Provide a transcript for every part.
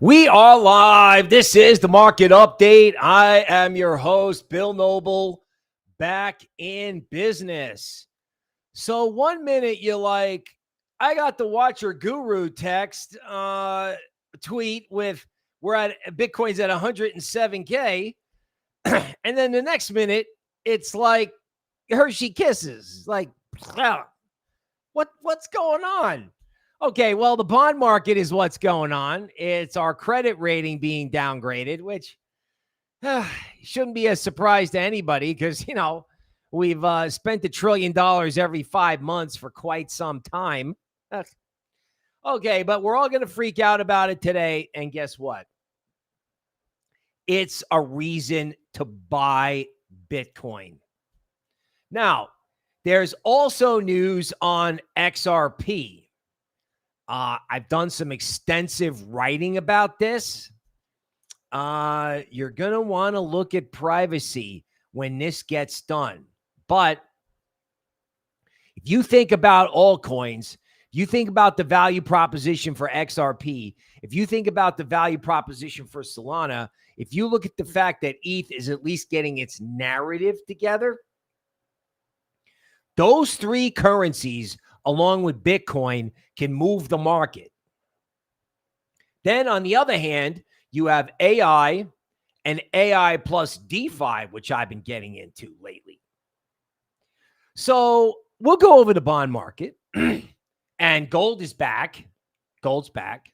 We are live. This is the market update. I am your host, Bill Noble, back in business. So 1 minute you're like, I got the Watcher Guru text tweet with we're at Bitcoin's at 107K. And then the next minute, it's like Hershey Kisses. Like, what's going on? Okay, well, the bond market is what's going on. It's our credit rating being downgraded, which shouldn't be a surprise to anybody because, we've spent $1 trillion every 5 months for quite some time. Okay, but we're all going to freak out about it today. And guess what? It's a reason to buy Bitcoin. Now, there's also news on XRP. I've done some extensive writing about this. You're going to want to look at privacy when this gets done. But if you think about altcoins, if you think about the value proposition for XRP, if you think about the value proposition for Solana, if you look at the fact that ETH is at least getting its narrative together, those three currencies along with Bitcoin can move the market. Then on the other hand, you have AI and AI plus DeFi, which I've been getting into lately. So we'll go over the bond market and gold is back. Gold's back.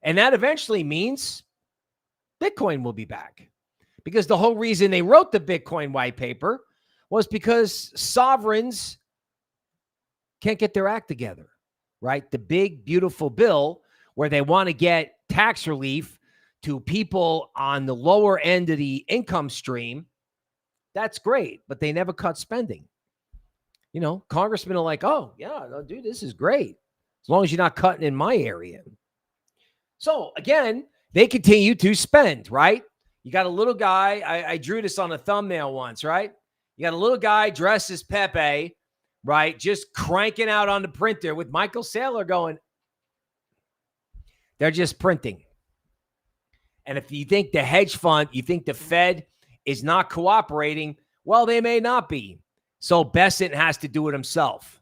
And that eventually means Bitcoin will be back because the whole reason they wrote the Bitcoin white paper was because sovereigns can't get their act together, right? The big, beautiful bill where they want to get tax relief to people on the lower end of the income stream. That's great, but they never cut spending. Congressmen are like, oh, yeah, no, dude, this is great. As long as you're not cutting in my area. So again, they continue to spend, right? You got a little guy. I drew this on a thumbnail once, right? You got a little guy dressed as Pepe, right? Just cranking out on the printer with Michael Saylor going, they're just printing. And if you think the hedge fund, you think the Fed is not cooperating, well, they may not be. So Bessent has to do it himself.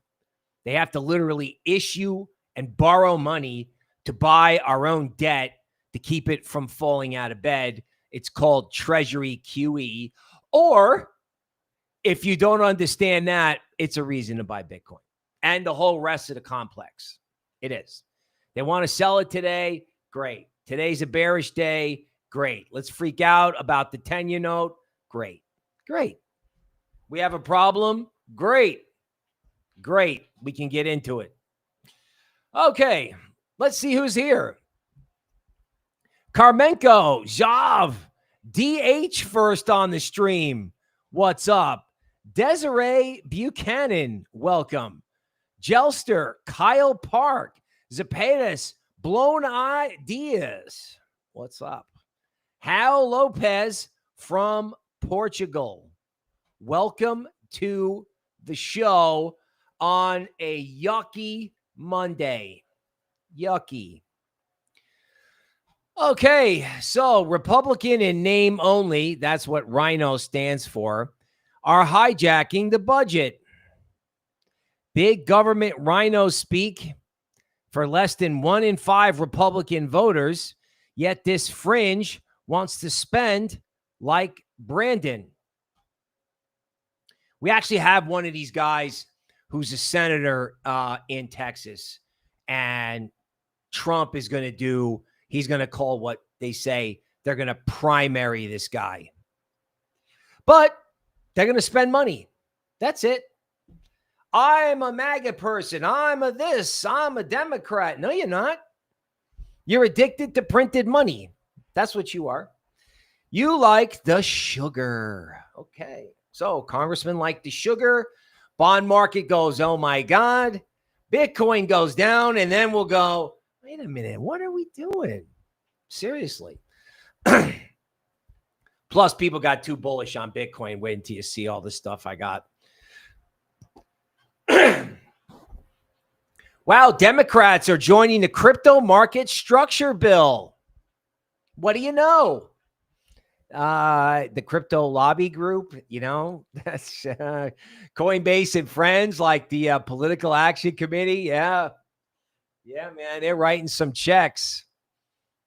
They have to literally issue and borrow money to buy our own debt to keep it from falling out of bed. It's called Treasury QE. Or if you don't understand that, it's a reason to buy Bitcoin and the whole rest of the complex. It is. They want to sell it today. Great. Today's a bearish day. Great. Let's freak out about the 10-year note. Great. Great. We have a problem. Great. Great. We can get into it. Okay. Let's see who's here. Carmenko, Jav, DH first on the stream. What's up? Desiree Buchanan, welcome. Jelster, Kyle Park, Zapatas, Blown Ideas. What's up? Hal Lopez from Portugal. Welcome to the show on a yucky Monday. Yucky. Okay, so Republican in name only, that's what Rhino stands for, are hijacking the budget. Big government rhinos speak for less than 1 in 5 Republican voters, yet this fringe wants to spend like Brandon. We actually have one of these guys who's a senator in Texas, and Trump is going to he's going to call what they say, they're going to primary this guy. But they're going to spend money. That's it. I'm a MAGA person. I'm a this. I'm a Democrat. No, you're not. You're addicted to printed money. That's what you are. You like the sugar. Okay. So congressmen like the sugar. Bond market goes, oh my God. Bitcoin goes down, and then we'll go, wait a minute. What are we doing? Seriously. Plus, people got too bullish on Bitcoin. Wait until you see all the stuff I got. Wow, Democrats are joining the crypto market structure bill. What do you know? The crypto lobby group, that's Coinbase and friends, like the political action committee. Yeah, man, they're writing some checks.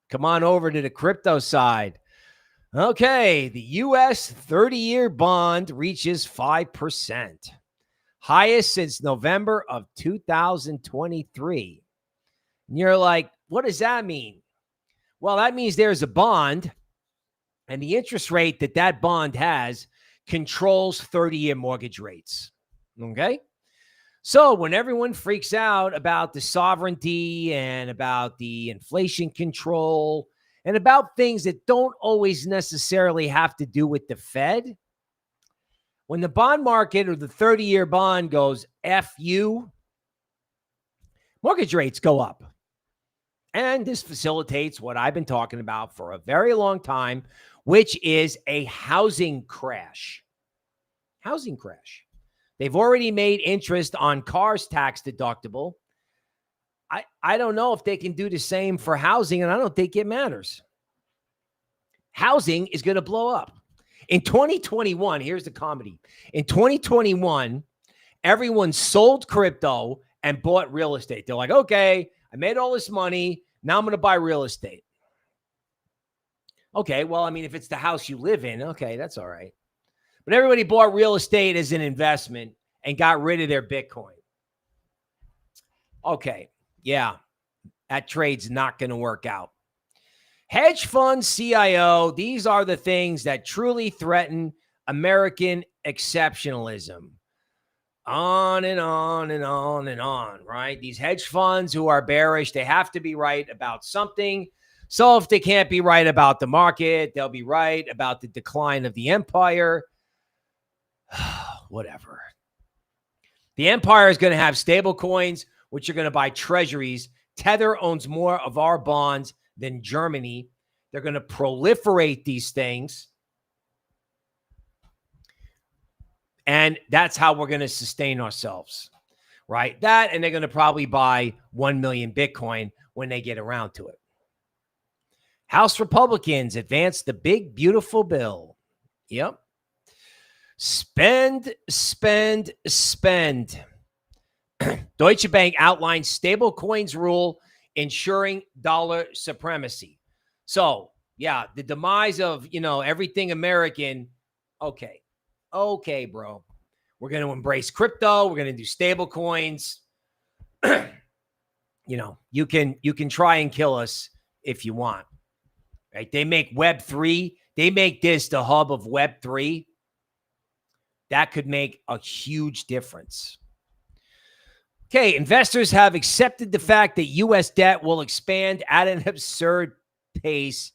Come on over to the crypto side. Okay, the U.S. 30-year bond reaches 5%, highest since November of 2023. And you're like, what does that mean? Well, that means there's a bond, and the interest rate that bond has controls 30-year mortgage rates. Okay? So when everyone freaks out about the sovereignty and about the inflation control and about things that don't always necessarily have to do with the Fed, when the bond market or the 30-year bond goes F you, mortgage rates go up. And this facilitates what I've been talking about for a very long time, which is a housing crash. Housing crash. They've already made interest on cars tax deductible. I don't know if they can do the same for housing, and I don't think it matters. Housing is going to blow up. In 2021, here's the comedy. In 2021, everyone sold crypto and bought real estate. They're like, okay, I made all this money. Now I'm going to buy real estate. Okay, well, I mean, if it's the house you live in, okay, that's all right. But everybody bought real estate as an investment and got rid of their Bitcoin. Okay, yeah, that trade's not going to work out. Hedge fund CIO, these are the things that truly threaten American exceptionalism. On and on and on and on, right? These hedge funds who are bearish, they have to be right about something. So if they can't be right about the market, they'll be right about the decline of the empire. Whatever. The empire is going to have stable coins, which are going to buy treasuries. Tether owns more of our bonds than Germany. They're going to proliferate these things. And that's how we're going to sustain ourselves, right? That, and they're going to probably buy 1 million Bitcoin when they get around to it. House Republicans advance the big, beautiful bill. Yep. Spend, spend, spend. Deutsche Bank outlines stable coins rule ensuring dollar supremacy. So, yeah, the demise of, everything American. Okay, bro. We're going to embrace crypto. We're going to do stable coins. You can try and kill us if you want. Right? They make Web3. They make this the hub of Web3. That could make a huge difference. Okay, investors have accepted the fact that U.S. debt will expand at an absurd pace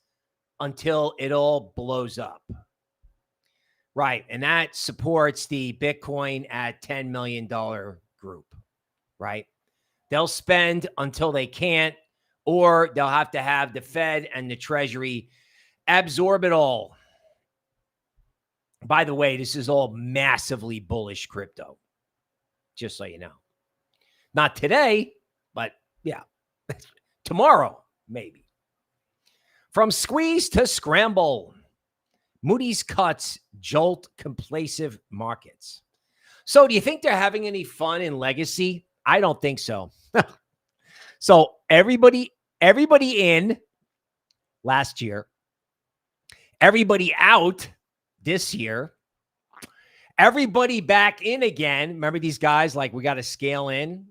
until it all blows up. Right, and that supports the Bitcoin at $10 million group, right? They'll spend until they can't, or they'll have to have the Fed and the Treasury absorb it all. By the way, this is all massively bullish crypto, just so you know. Not today, but yeah, tomorrow, maybe. From squeeze to scramble, Moody's cuts jolt complacent markets. So do you think they're having any fun in legacy? I don't think so. So everybody in last year, everybody out this year, everybody back in again. Remember these guys, like, we got to scale in.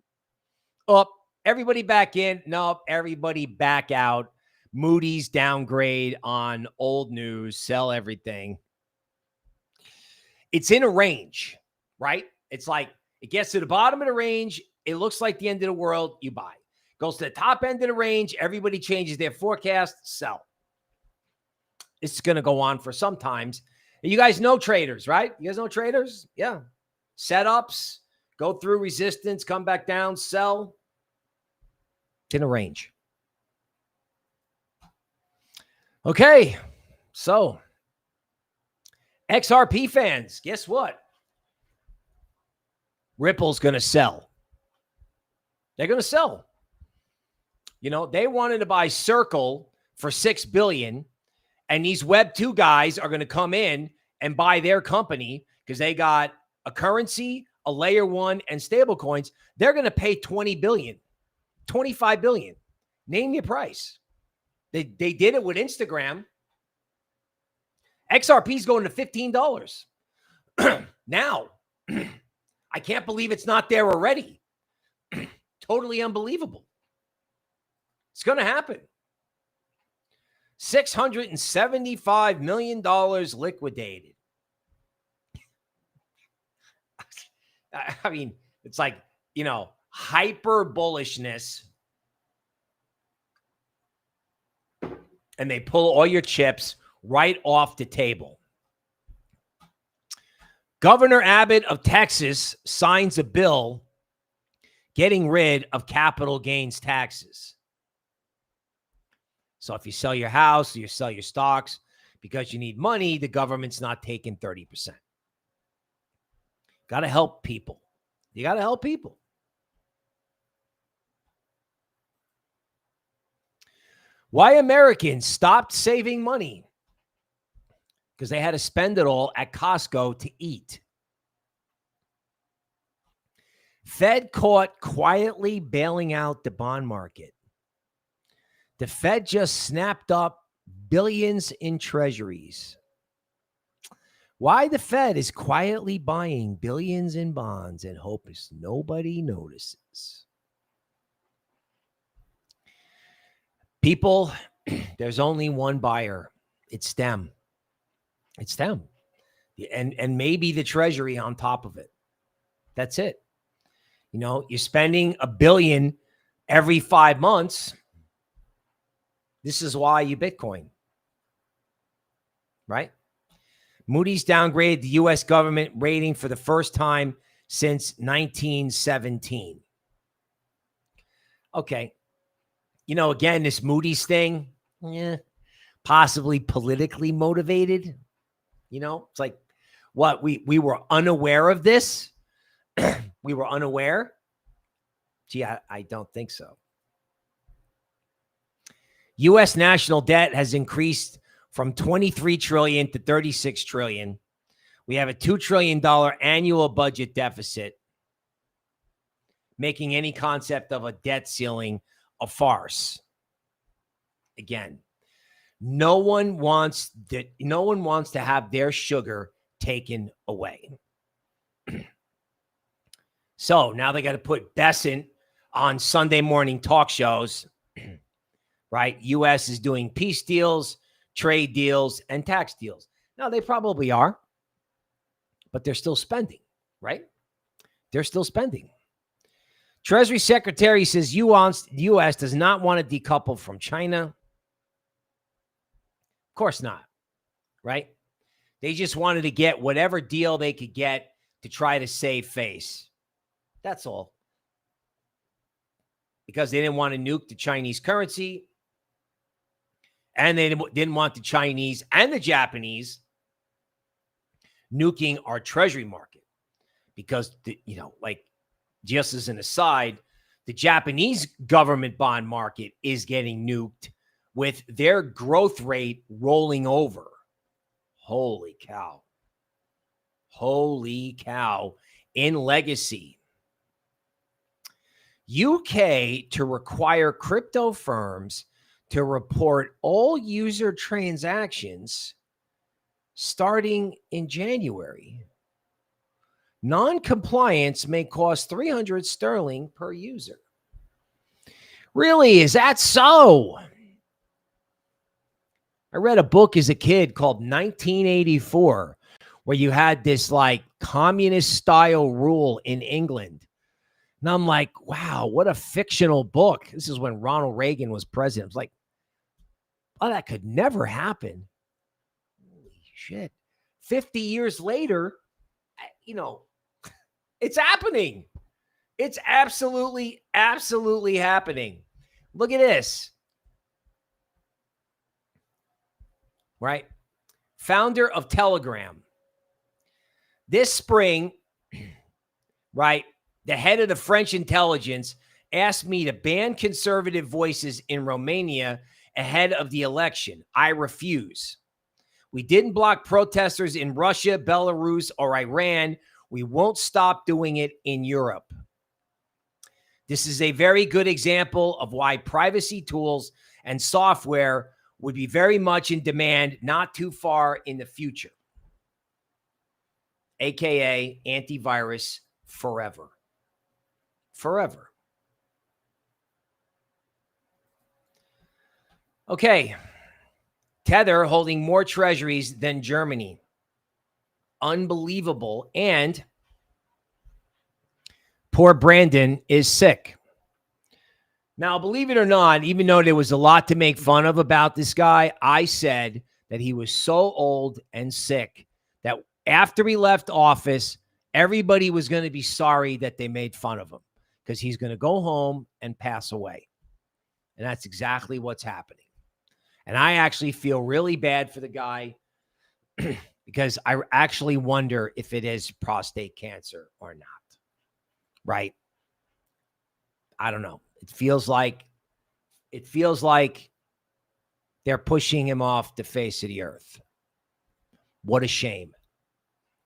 Up, everybody back in. Nope, everybody back out. Moody's downgrade on old news, sell everything. It's in a range, right? It's like it gets to the bottom of the range. It looks like the end of the world. You buy. Goes to the top end of the range. Everybody changes their forecast. Sell. It's going to go on for some times. You guys know traders, right? You guys know traders? Yeah. Setups, go through resistance, come back down, sell. It's in a range. Okay. So, XRP fans, guess what? Ripple's going to sell. They're going to sell. They wanted to buy Circle for $6 billion. And these Web 2 guys are going to come in and buy their company because they got a currency, a layer 1, and stable coins. They're going to pay $20 billion, $25 billion. Name your price. They did it with Instagram. XRP is going to $15. Now, I can't believe it's not there already. Totally unbelievable. It's going to happen. $675 million liquidated. I mean, it's like, hyper bullishness. And they pull all your chips right off the table. Governor Abbott of Texas signs a bill getting rid of capital gains taxes. So if you sell your house or you sell your stocks because you need money, the government's not taking 30%. Got to help people. You got to help people. Why Americans stopped saving money? Because they had to spend it all at Costco to eat. Fed caught quietly bailing out the bond market. The Fed just snapped up billions in treasuries. Why the Fed is quietly buying billions in bonds and hopes nobody notices. People, there's only one buyer. It's them. It's them. And maybe the treasury on top of it. That's it. You're spending $1 billion every 5 months. This is why you Bitcoin. Right? Moody's downgraded the U.S. government rating for the first time since 1917. Okay. Again, this Moody's thing, possibly politically motivated. It's like, what, we were unaware of this? We were unaware? Gee, I don't think so. U.S. national debt has increased from 23 trillion to 36 trillion. We have a $2 trillion annual budget deficit, making any concept of a debt ceiling a farce. Again, no one wants to have their sugar taken away. So now they got to put Besant on Sunday morning talk shows, right? U.S. is doing peace deals, trade deals, and tax deals. Now, they probably are, but they're still spending, right? They're still spending. Treasury Secretary says U.S. does not want to decouple from China. Of course not, right? They just wanted to get whatever deal they could get to try to save face. That's all. Because they didn't want to nuke the Chinese currency. And they didn't want the Chinese and the Japanese nuking our treasury market. Because, just as an aside, the Japanese government bond market is getting nuked with their growth rate rolling over. Holy cow. Holy cow. In legacy. UK to require crypto firms to report all user transactions starting in January. Non-compliance may cost 300 sterling per user. Really, is that so? I read a book as a kid called 1984, where you had this communist style rule in England. And I'm like, wow, what a fictional book. This is when Ronald Reagan was president. I was like, oh, that could never happen. Holy shit. 50 years later, it's happening. It's absolutely, absolutely happening. Look at this. Right? Founder of Telegram. This spring, right, the head of the French intelligence asked me to ban conservative voices in Romania ahead of the election. I refuse. We didn't block protesters in Russia, Belarus, or Iran. We won't stop doing it in Europe. This is a very good example of why privacy tools and software would be very much in demand not too far in the future, aka antivirus forever. Forever. Okay. Tether holding more treasuries than Germany. Unbelievable. And poor Brandon is sick. Now, believe it or not, even though there was a lot to make fun of about this guy, I said that he was so old and sick that after he left office, everybody was going to be sorry that they made fun of him because he's going to go home and pass away. And that's exactly what's happening. And I actually feel really bad for the guy because I actually wonder if it is prostate cancer or not. Right? I don't know. It feels like they're pushing him off the face of the earth. What a shame.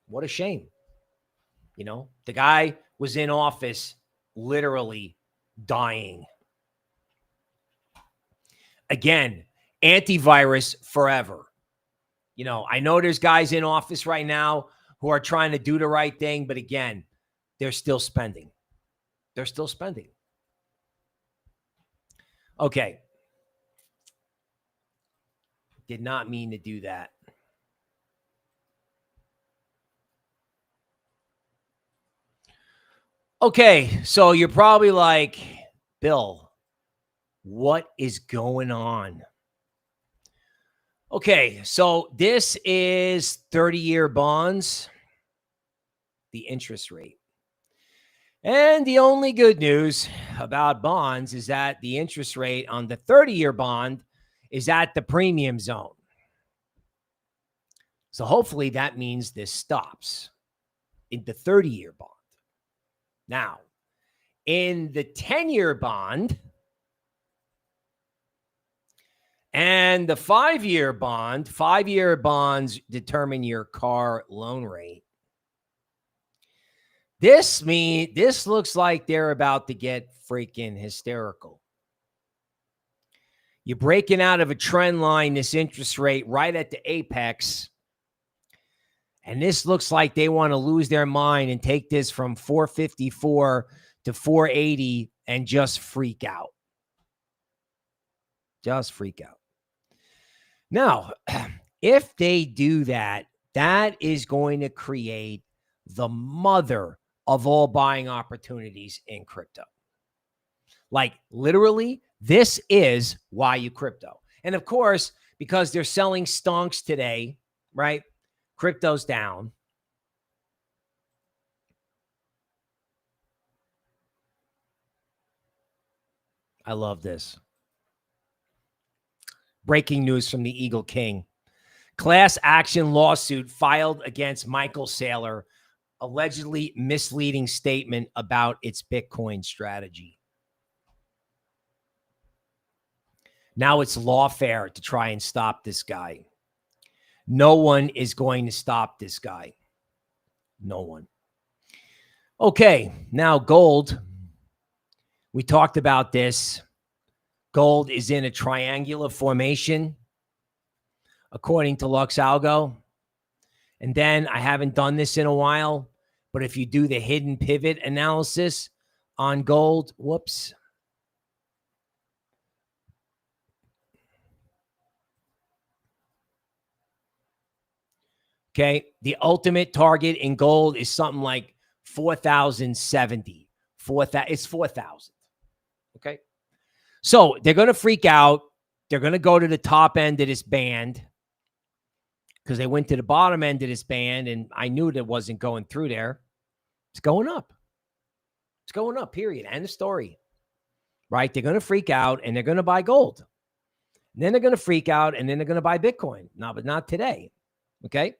What a shame. You know, the guy was in office literally dying. Again, antivirus forever. You know, I know there's guys in office right now who are trying to do the right thing, but again, they're still spending. They're still spending. Okay. Did not mean to do that. Okay, so you're probably like, Bill, what is going on? Okay, so this is 30-year bonds, the interest rate. And the only good news about bonds is that the interest rate on the 30-year bond is at the premium zone. So hopefully that means this stops in the 30-year bond. Now, in the 10-year bond and the 5-year bond, 5-year bonds determine your car loan rate. This looks like they're about to get freaking hysterical. You're breaking out of a trend line, this interest rate right at the apex. And this looks like they want to lose their mind and take this from 454 to 480 and just freak out. Just freak out. Now, if they do that, that is going to create the mother of all buying opportunities in crypto. Like literally, this is why you crypto. And of course, because they're selling stonks today, right? Crypto's down. I love this. Breaking news from the Eagle King. Class action lawsuit filed against Michael Saylor, allegedly misleading statement about its Bitcoin strategy. Now it's lawfare to try and stop this guy. No one is going to stop this guy. No one. Okay, now gold. We talked about this. Gold is in a triangular formation, according to LuxAlgo. And then I haven't done this in a while, but if you do the hidden pivot analysis on gold, whoops. Okay, the ultimate target in gold is something like 4,070. It's 4,000. Okay, so they're going to freak out. They're going to go to the top end of this band because they went to the bottom end of this band, and I knew that wasn't going through there. It's going up. It's going up, period. End of story. Right? They're going to freak out, and they're going to buy gold. And then they're going to freak out, and then they're going to buy Bitcoin. No, but not today. Okay?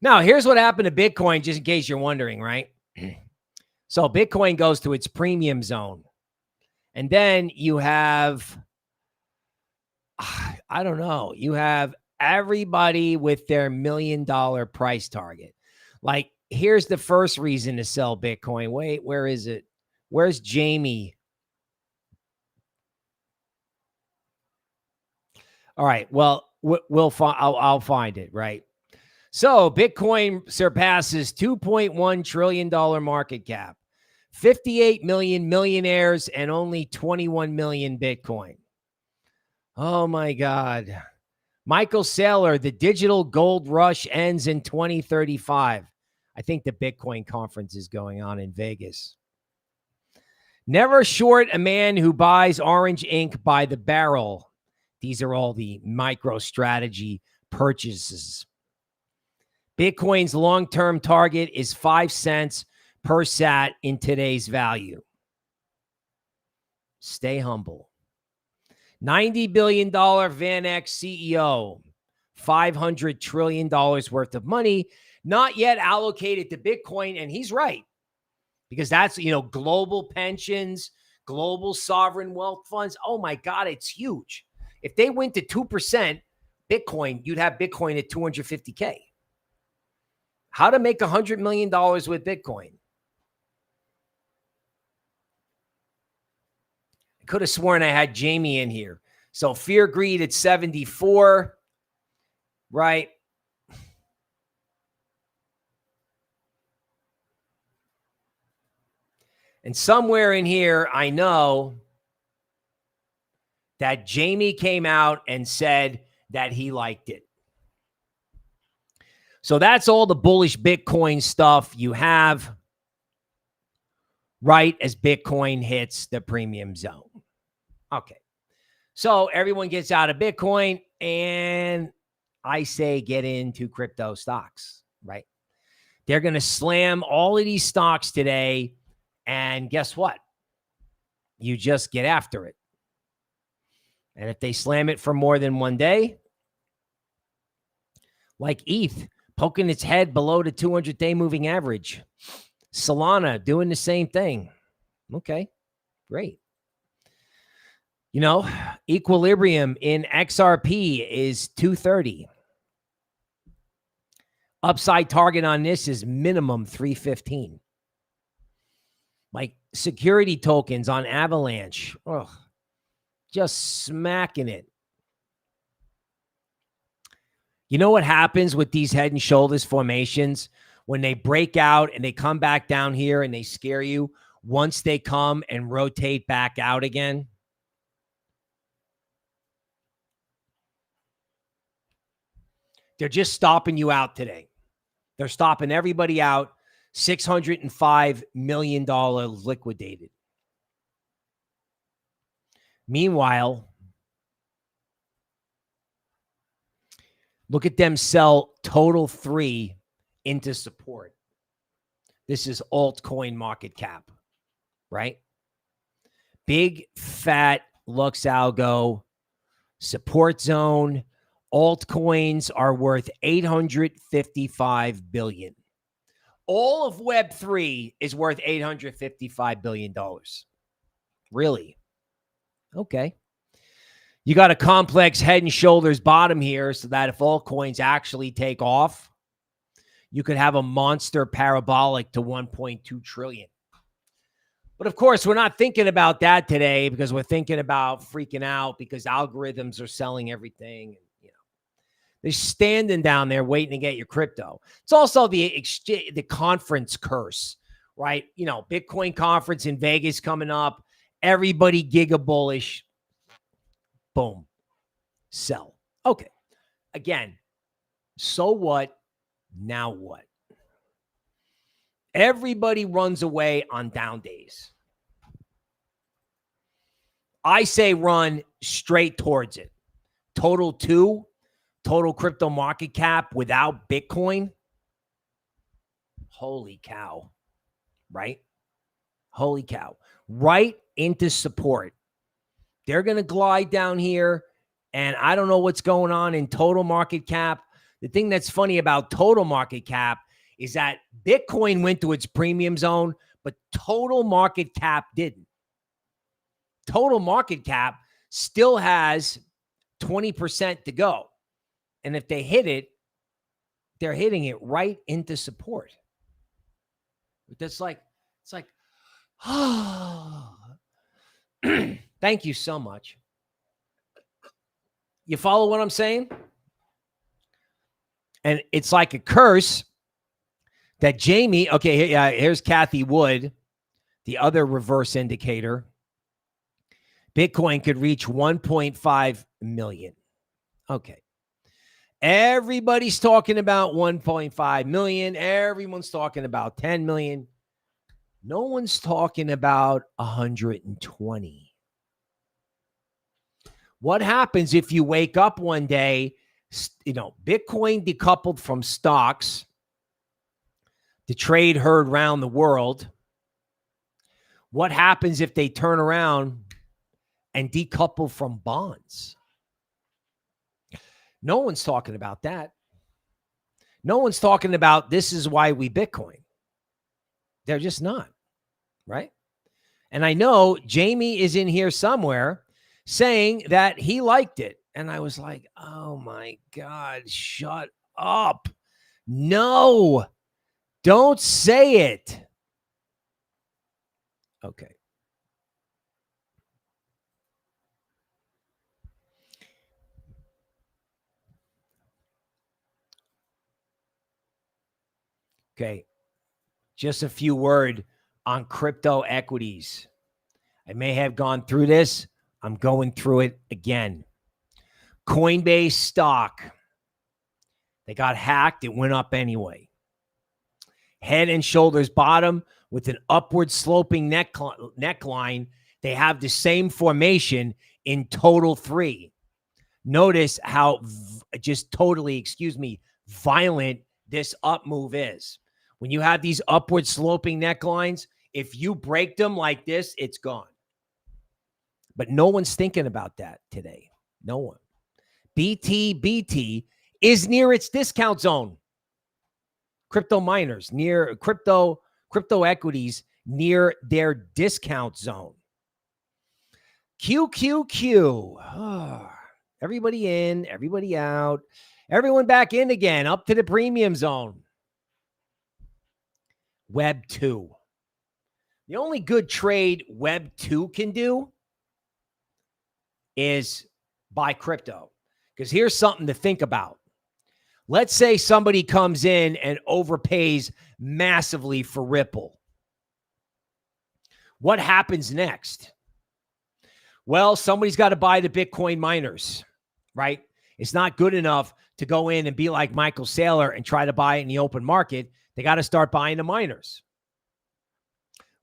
Now, here's what happened to Bitcoin, just in case you're wondering, right? So Bitcoin goes to its premium zone. And then you have, I don't know, you have Everybody with their $1 million price target. Like, here's the first reason to sell Bitcoin. Wait, where is it? Where's Jamie? All right. Well, we'll find. I'll find it. Right. So Bitcoin surpasses $2.1 trillion market cap, 58 million millionaires, and only 21 million Bitcoin. Oh my God. Michael Saylor, the digital gold rush ends in 2035. I think the Bitcoin conference is going on in Vegas. Never short a man who buys orange ink by the barrel. These are all the MicroStrategy purchases. Bitcoin's long-term target is 5 cents per sat in today's value. Stay humble. $90 billion VanEck CEO, $500 trillion worth of money, not yet allocated to Bitcoin. And he's right, because that's, global pensions, global sovereign wealth funds. Oh my God, it's huge. If they went to 2% Bitcoin, you'd have Bitcoin at 250K. How to make $100 million with Bitcoin. I could have sworn I had Jamie in here. So fear greed at 74, right? And somewhere in here, I know that Jamie came out and said that he liked it. So that's all the bullish Bitcoin stuff you have right as Bitcoin hits the premium zone. Okay. So everyone gets out of Bitcoin, and I say get into crypto stocks, right? They're going to slam all of these stocks today, and guess what? You just get after it. And if they slam it for more than one day, like ETH poking its head below the 200-day moving average, Solana doing the same thing. Okay, great. Equilibrium in XRP is 230. Upside target on this is minimum 315. Like security tokens on Avalanche. Just smacking it. You know what happens with these head and shoulders formations? When they break out and they come back down here and they scare you, once they come and rotate back out again, they're just stopping you out today. They're stopping everybody out. $605 million liquidated. Meanwhile, look at them sell total 3 into support. This is altcoin market cap, right? Big fat Lux Algo support zone. Altcoins are worth $855 billion. All of Web3 is worth $855 billion. Really? Okay. You got a complex head and shoulders bottom here so that if altcoins actually take off, you could have a monster parabolic to 1.2 trillion. But of course, we're not thinking about that today because we're thinking about freaking out because algorithms are selling everything. They're standing down there waiting to get your crypto. It's also the conference curse, right? Bitcoin conference in Vegas coming up. Everybody giga bullish. Boom. Sell. Okay. Again, so what? Now what? Everybody runs away on down days. I say run straight towards it. Total 2, total crypto market cap without Bitcoin. Holy cow. Right? Holy cow. Right into support. They're going to glide down here, and I don't know what's going on in total market cap. The thing that's funny about total market cap is that Bitcoin went to its premium zone, but total market cap didn't. Total market cap still has 20% to go. And if they hit it, they're hitting it right into support. It's like, oh, thank you so much. You follow what I'm saying? And it's like a curse that Jamie, okay, here's Kathy Wood, the other reverse indicator. Bitcoin could reach 1.5 million. Okay. Everybody's talking about 1.5 million. Everyone's talking about 10 million. No one's talking about 120. What happens if you wake up one day, Bitcoin decoupled from stocks, the trade heard around the world? What happens if they turn around and decouple from bonds? No one's talking about that. No one's talking about this is why we Bitcoin. They're just not, right? And I know Jamie is in here somewhere saying that he liked it. And I was like, oh my God, shut up. No, don't say it. Okay. Okay. Just a few words on crypto equities. I may have gone through this. I'm going through it again. Coinbase stock. They got hacked. It went up anyway. Head and shoulders bottom with an upward sloping neckline. They have the same formation in total 3. Notice how just totally, violent this up move is. When you have these upward sloping necklines, if you break them like this, it's gone. But no one's thinking about that today. No one. BT is near its discount zone. Crypto miners near crypto equities near their discount zone. QQQ. Oh, everybody in, everybody out. Everyone back in again, up to the premium zone. Web 2. The only good trade Web 2 can do is buy crypto. Because here's something to think about. Let's say somebody comes in and overpays massively for Ripple. What happens next? Well, somebody's got to buy the Bitcoin miners, right? It's not good enough to go in and be like Michael Saylor and try to buy it in the open market. They got to start buying the miners.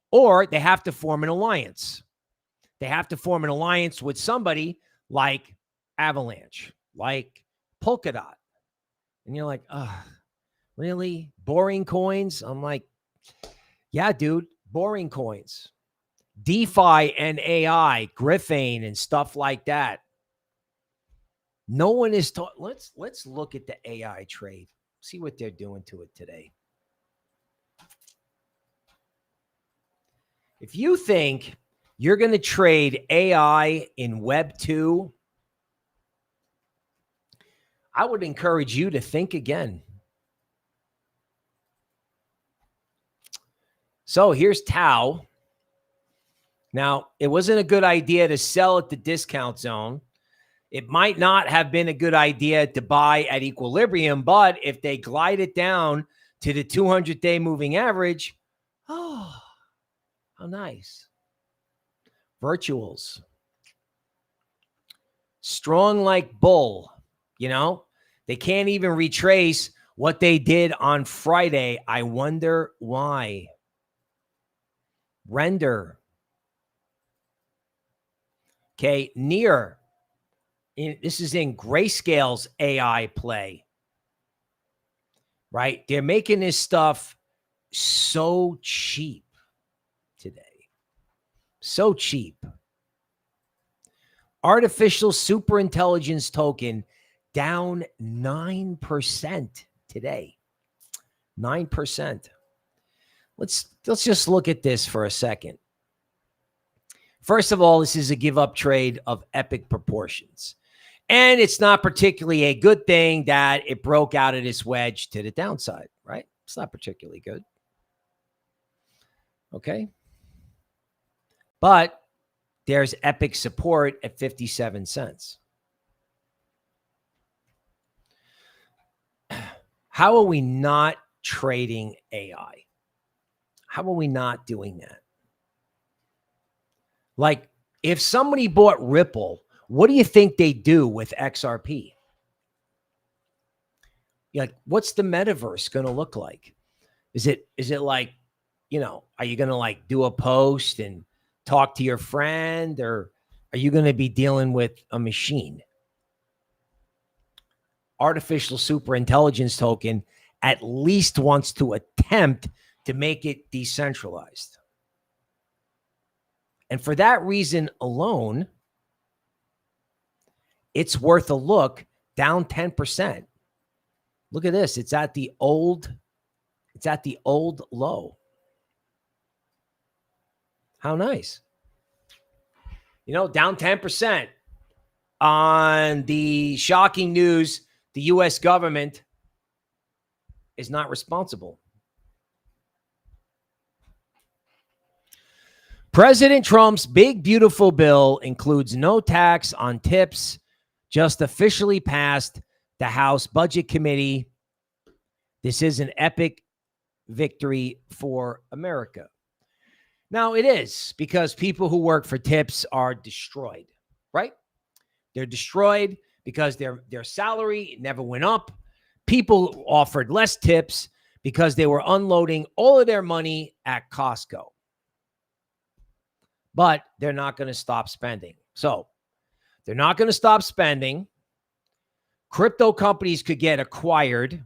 Or they have to form an alliance. They have to form an alliance with somebody like Avalanche, like Polkadot. And you're like, really? Boring coins? I'm like, yeah, dude, boring coins. DeFi and AI, Griffin and stuff like that. No one is taught. Let's look at the AI trade. See what they're doing to it today. If you think you're going to trade AI in Web 2, I would encourage you to think again. So here's Tau. Now, it wasn't a good idea to sell at the discount zone. It might not have been a good idea to buy at equilibrium, but if they glide it down to the 200-day moving average, oh, how nice. Virtuals. Strong like bull, They can't even retrace what they did on Friday. I wonder why. Render. Okay, near. This is in Grayscale's AI play. Right? They're making this stuff so cheap today. So cheap. Artificial superintelligence token down 9% today. 9%. Let's just look at this for a second. First of all, this is a give up trade of epic proportions. And it's not particularly a good thing that it broke out of this wedge to the downside, right? It's not particularly good. Okay. But there's epic support at 57 cents. How are we not trading AI? How are we not doing that? Like, if somebody bought Ripple, what do you think they do with XRP? You're like, what's the metaverse going to look like? Is it like, are you going to like do a post and talk to your friend, or are you going to be dealing with a machine? Artificial superintelligence token at least wants to attempt to make it decentralized. And for that reason alone, it's worth a look, down 10%. Look at this. It's at the old low. How nice. Down 10% on the shocking news. The U.S. government is not responsible. President Trump's big, beautiful bill includes no tax on tips, just officially passed the House Budget Committee. This is an epic victory for America. Now, it is, because people who work for tips are destroyed, right? They're destroyed because their salary never went up. People offered less tips because they were unloading all of their money at Costco. But they're not going to stop spending. So they're not going to stop spending. Crypto companies could get acquired.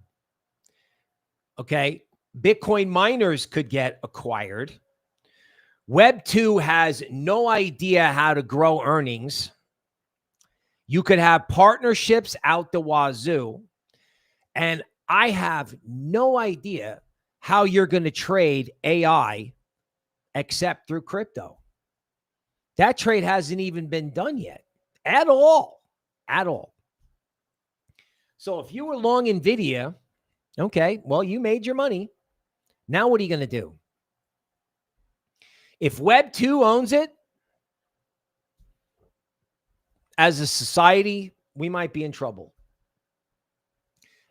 Okay. Bitcoin miners could get acquired. Web 2 has no idea how to grow earnings. You could have partnerships out the wazoo. And I have no idea how you're going to trade AI except through crypto. That trade hasn't even been done yet at all. So if you were long NVIDIA, okay, well, you made your money. Now what are you going to do? If Web 2 owns it, as a society, we might be in trouble.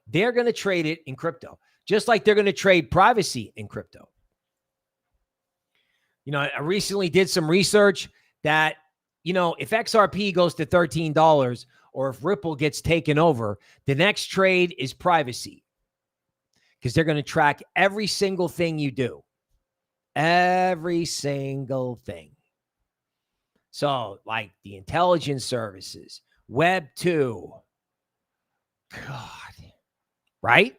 They're going to trade it in crypto, just like they're going to trade privacy in crypto. I recently did some research that, if XRP goes to $13 or if Ripple gets taken over, the next trade is privacy, because they're going to track every single thing you do. Every single thing. So, like the intelligence services, Web 2. God, right?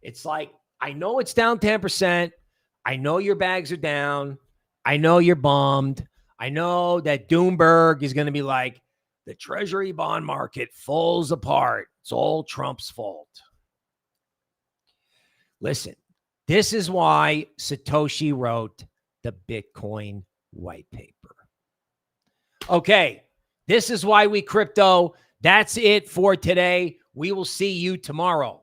It's like, I know it's down 10%. I know your bags are down. I know you're bummed. I know that Doomberg is going to be like, the treasury bond market falls apart. It's all Trump's fault. Listen, this is why Satoshi wrote the Bitcoin white paper. Okay, this is why we crypto. That's it for today. We will see you tomorrow.